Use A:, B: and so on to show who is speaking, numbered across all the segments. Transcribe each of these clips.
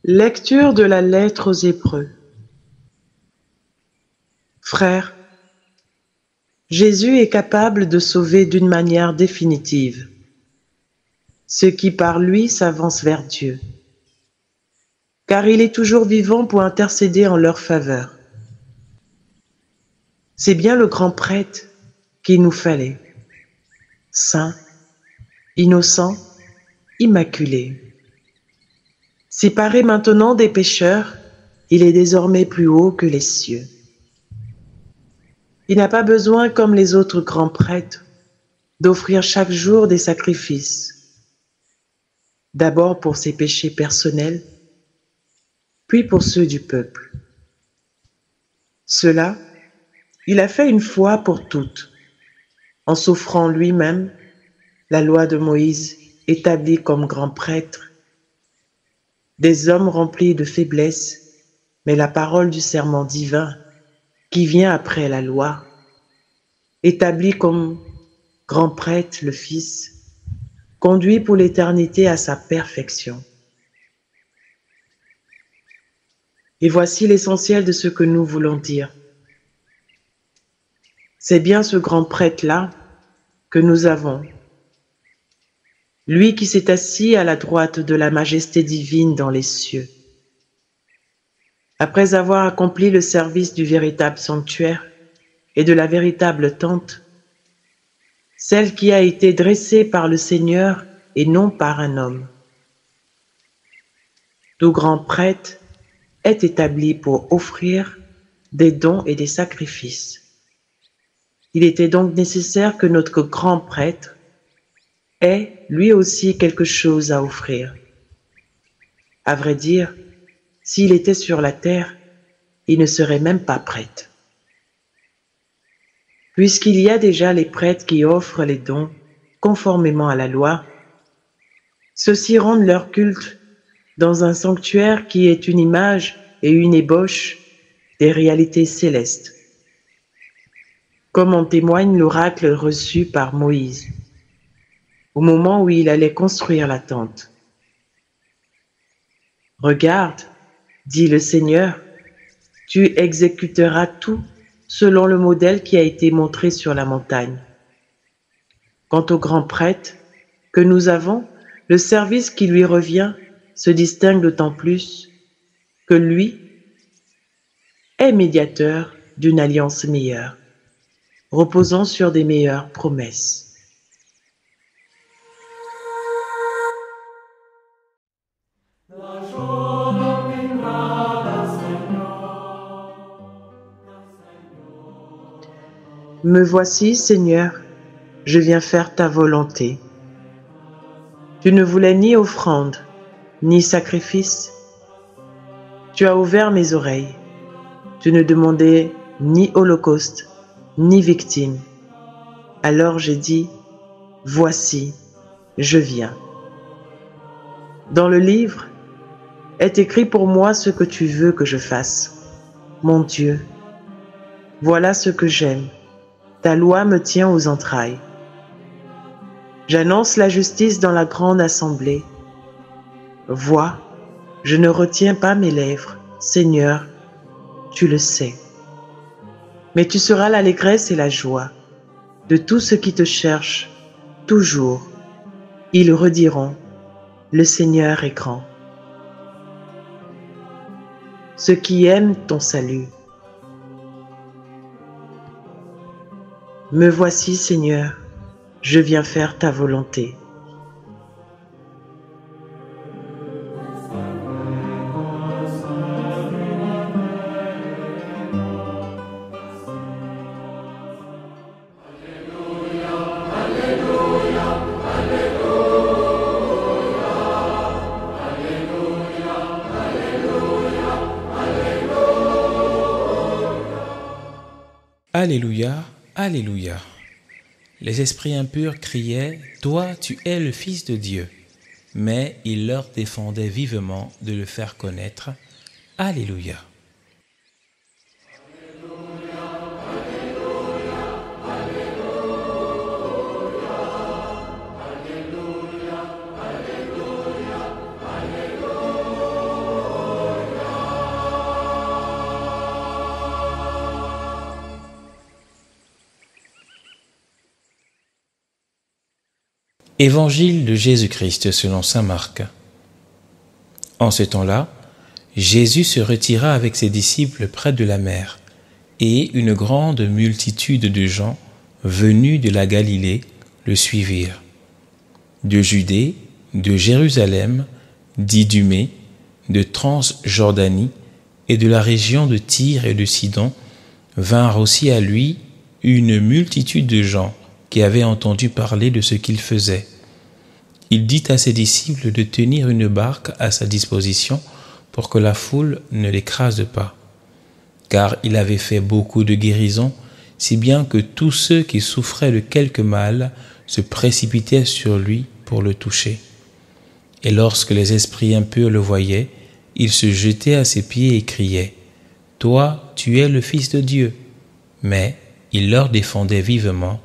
A: Lecture de la lettre aux Hébreux. Frères, Jésus est capable de sauver d'une manière définitive ceux qui par lui s'avancent vers Dieu, car il est toujours vivant pour intercéder en leur faveur. C'est bien le grand prêtre qu'il nous fallait, saint, innocent, immaculé. Séparé maintenant des pécheurs, il est désormais plus haut que les cieux. Il n'a pas besoin, comme les autres grands prêtres, d'offrir chaque jour des sacrifices, d'abord pour ses péchés personnels, puis pour ceux du peuple. Cela, il a fait une fois pour toutes, en s'offrant lui-même la loi de Moïse établie comme grand prêtre, des hommes remplis de faiblesse, mais la parole du serment divin qui vient après la loi, établi comme grand prêtre le Fils, conduit pour l'éternité à sa perfection. Et voici l'essentiel de ce que nous voulons dire. C'est bien ce grand prêtre-là que nous avons, lui qui s'est assis à la droite de la majesté divine dans les cieux. Après avoir accompli le service du véritable sanctuaire et de la véritable tente, celle qui a été dressée par le Seigneur et non par un homme. Tout grand prêtre est établi pour offrir des dons et des sacrifices. Il était donc nécessaire que notre grand prêtre ait lui aussi quelque chose à offrir. À vrai dire, s'il était sur la terre, il ne serait même pas prêtre. Puisqu'il y a déjà les prêtres qui offrent les dons conformément à la loi, ceux-ci rendent leur culte dans un sanctuaire qui est une image et une ébauche des réalités célestes, comme en témoigne l'oracle reçu par Moïse, au moment où il allait construire la tente. « Regarde, dit le Seigneur, tu exécuteras tout selon le modèle qui a été montré sur la montagne. Quant au grand prêtre que nous avons, le service qui lui revient se distingue d'autant plus que lui est médiateur d'une alliance meilleure, reposant sur des meilleures promesses. Me voici, Seigneur, je viens faire ta volonté. Tu ne voulais ni offrande, ni sacrifice. Tu as ouvert mes oreilles. Tu ne demandais ni holocauste, ni victime. Alors j'ai dit, voici, je viens. Dans le livre est écrit pour moi ce que tu veux que je fasse. Mon Dieu, voilà ce que j'aime. Ta loi me tient aux entrailles. J'annonce la justice dans la grande assemblée. Vois, je ne retiens pas mes lèvres, Seigneur, tu le sais. Mais tu seras l'allégresse et la joie de tous ceux qui te cherchent, toujours. Ils rediront, le Seigneur est grand. Ceux qui aiment ton salut. Me voici, Seigneur, je viens faire ta volonté.
B: Alléluia, Alléluia. Les esprits impurs criaient, « Toi, tu es le Fils de Dieu ». Mais il leur défendait vivement de le faire connaître. Alléluia. Évangile de Jésus-Christ selon saint Marc. En ce temps-là, Jésus se retira avec ses disciples près de la mer, et une grande multitude de gens venus de la Galilée le suivirent. De Judée, de Jérusalem, d'Idumée, de Transjordanie et de la région de Tyr et de Sidon vinrent aussi à lui une multitude de gens qui avaient entendu parler de ce qu'il faisait. Il dit à ses disciples de tenir une barque à sa disposition pour que la foule ne l'écrase pas, car il avait fait beaucoup de guérisons, si bien que tous ceux qui souffraient de quelque mal se précipitaient sur lui pour le toucher. Et lorsque les esprits impurs le voyaient, ils se jetaient à ses pieds et criaient « Toi, tu es le Fils de Dieu !» Mais il leur défendait vivement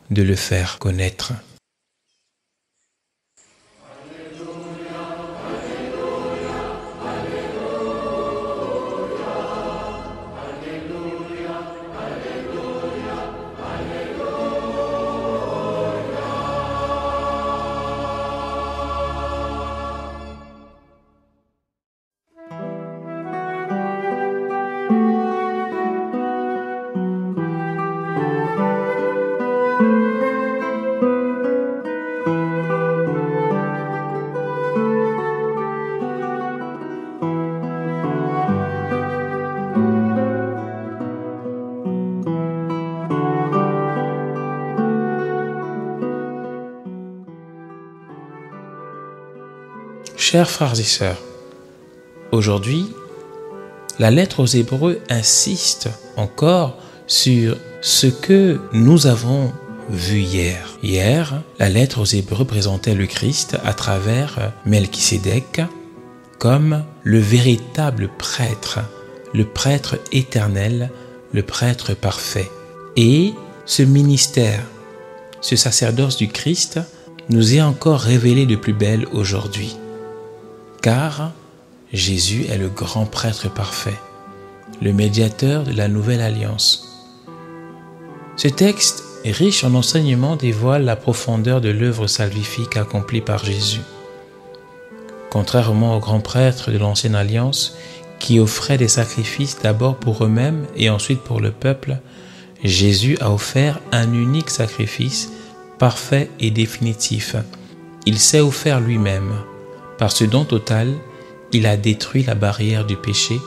B: de le faire connaître. Chers frères et sœurs, aujourd'hui, la lettre aux Hébreux insiste encore sur ce que nous avons vu hier. Hier, la lettre aux Hébreux présentait le Christ à travers Melchisédek comme le véritable prêtre, le prêtre éternel, le prêtre parfait. Et ce ministère, ce sacerdoce du Christ nous est encore révélé de plus belle aujourd'hui. Car Jésus est le grand prêtre parfait, le médiateur de la nouvelle alliance. Ce texte, riche en enseignements, dévoile la profondeur de l'œuvre salvifique accomplie par Jésus. Contrairement aux grands prêtres de l'ancienne alliance, qui offraient des sacrifices d'abord pour eux-mêmes et ensuite pour le peuple, Jésus a offert un unique sacrifice, parfait et définitif. Il s'est offert lui-même. Par ce don total, il a détruit la barrière du péché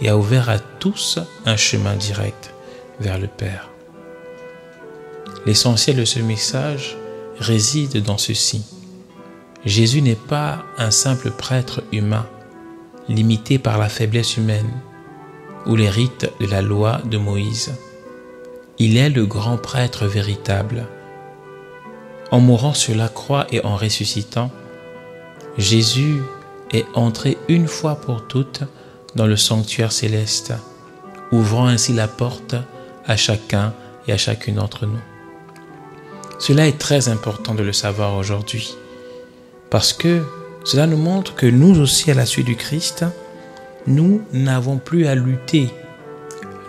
B: et a ouvert à tous un chemin direct vers le Père. L'essentiel de ce message réside dans ceci. Jésus n'est pas un simple prêtre humain, limité par la faiblesse humaine ou les rites de la loi de Moïse. Il est le grand prêtre véritable. En mourant sur la croix et en ressuscitant, Jésus est entré une fois pour toutes dans le sanctuaire céleste, ouvrant ainsi la porte à chacun et à chacune d'entre nous. Cela est très important de le savoir aujourd'hui, parce que cela nous montre que nous aussi, à la suite du Christ, nous n'avons plus à lutter.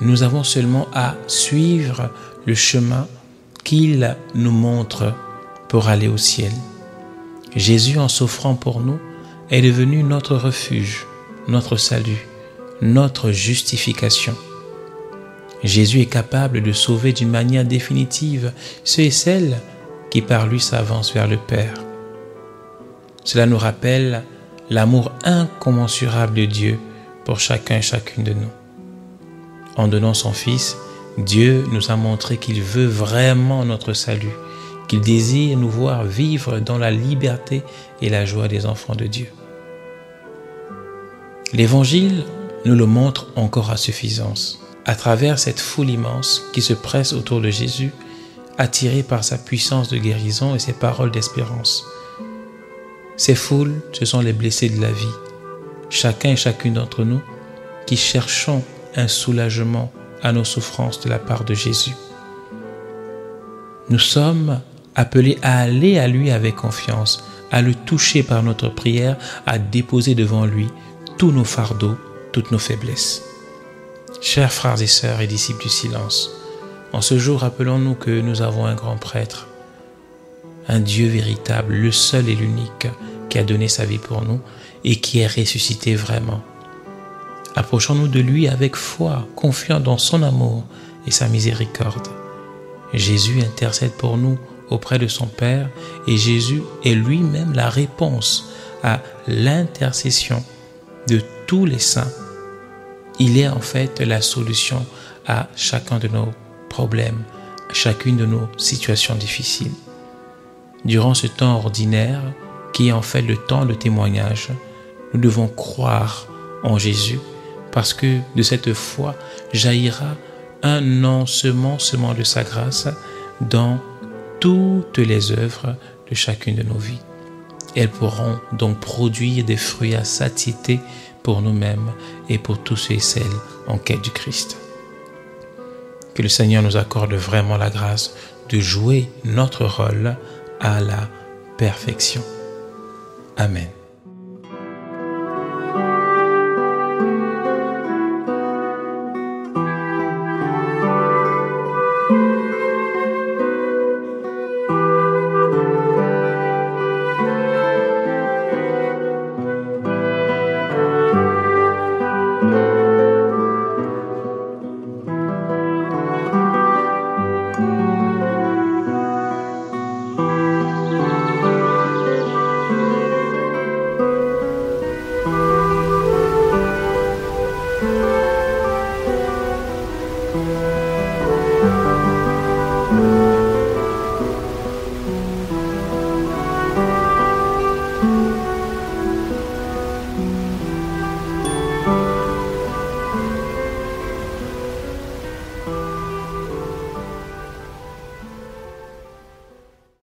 B: Nous avons seulement à suivre le chemin qu'il nous montre pour aller au ciel. Jésus, en s'offrant pour nous, est devenu notre refuge, notre salut, notre justification. Jésus est capable de sauver d'une manière définitive ceux et celles qui par lui s'avancent vers le Père. Cela nous rappelle l'amour incommensurable de Dieu pour chacun et chacune de nous. En donnant son Fils, Dieu nous a montré qu'il veut vraiment notre salut, qu'il désire nous voir vivre dans la liberté et la joie des enfants de Dieu. L'Évangile nous le montre encore à suffisance, à travers cette foule immense qui se presse autour de Jésus, attirée par sa puissance de guérison et ses paroles d'espérance. Ces foules, ce sont les blessés de la vie, chacun et chacune d'entre nous qui cherchons un soulagement à nos souffrances de la part de Jésus. Nous sommes appelés à aller à lui avec confiance, à le toucher par notre prière, à déposer devant lui tous nos fardeaux, toutes nos faiblesses. Chers frères et sœurs et disciples du silence, en ce jour, rappelons-nous que nous avons un grand prêtre un Dieu véritable, le seul et l'unique qui a donné sa vie pour nous et qui est ressuscité vraiment. Approchons-nous de lui avec foi, confiant dans son amour et sa miséricorde. Jésus intercède pour nous auprès de son Père et Jésus est lui-même la réponse à l'intercession de tous les saints. Il est en fait la solution à chacun de nos problèmes, à chacune de nos situations difficiles. Durant ce temps ordinaire, qui est en fait le temps de témoignage, nous devons croire en Jésus parce que de cette foi jaillira un ensemencement de sa grâce dans toutes les œuvres de chacune de nos vies. Elles pourront donc produire des fruits à satiété pour nous-mêmes et pour tous ceux et celles en quête du Christ. Que le Seigneur nous accorde vraiment la grâce de jouer notre rôle à la perfection. Amen.